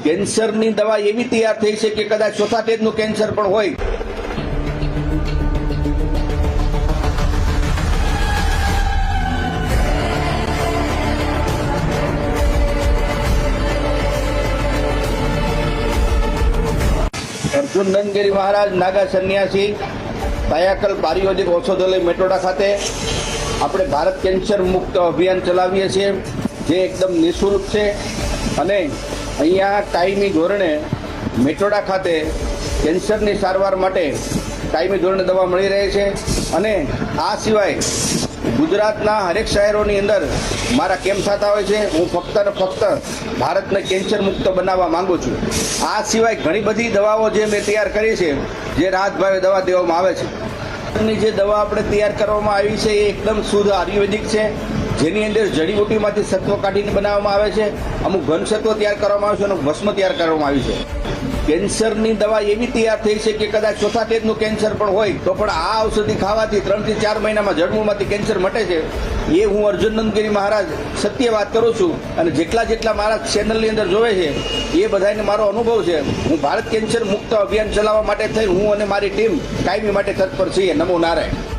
કેન્સરની દવા એવી તૈયાર થઈ છે કે કદાચ ચોથા સ્ટેજનું કેન્સર પણ હોય. અર્જુન નંદગીરી મહારાજ નાગા સંન્યાસી કાયાકલ્પ આયુર્વેદિક ઔષધાલય મેટોડા ખાતે આપણે ભારત કેન્સર મુક્ત અભિયાન ચલાવીએ છીએ, જે એકદમ નિઃશુલ્ક છે. અને અહીંયા કાયમી ધોરણે મેટોડા ખાતે કેન્સરની સારવાર માટે કાયમી ધોરણે દવા મળી રહે છે. અને આ સિવાય ગુજરાતના હરેક શહેરોની અંદર મારા કેમ્પ થતા હોય છે. હું ફક્ત ને ફક્ત ભારતને કેન્સર મુક્ત બનાવવા માંગુ છું. આ સિવાય ઘણી બધી દવાઓ જે મેં તૈયાર કરી છે, જે રાહત ભાવે દવા દેવામાં આવે છે. જે દવા આપણે તૈયાર કરવામાં આવી છે એ એકદમ શુદ્ધ આયુર્વેદિક છે, જેની અંદર જડીબુટીમાંથી સત્વ કાઢીને બનાવવામાં આવે છે. અમુક ઘન સત્વ તૈયાર કરવામાં આવે છે અને ભસ્મ તૈયાર કરવામાં આવી છે. કેન્સરની દવા એવી તૈયાર થઈ છે કે કદાચ ચોથા સ્ટેજનું કેન્સર પણ હોય તો પણ આ ઔષધિ ખાવાથી 3 થી 4 મહિનામાં જડમૂળમાંથી કેન્સર મટે છે. એ હું અર્જુન નંદગીરી મહારાજ સત્ય વાત કરું છું. અને જેટલા મારા ચેનલની અંદર જોવે છે એ બધાને મારો અનુભવ છે. હું ભારત કેન્સર મુક્ત અભિયાન ચલાવવા માટે થઈ હું અને મારી ટીમ કાયમી માટે તત્પર છીએ. નમો નારાયણ.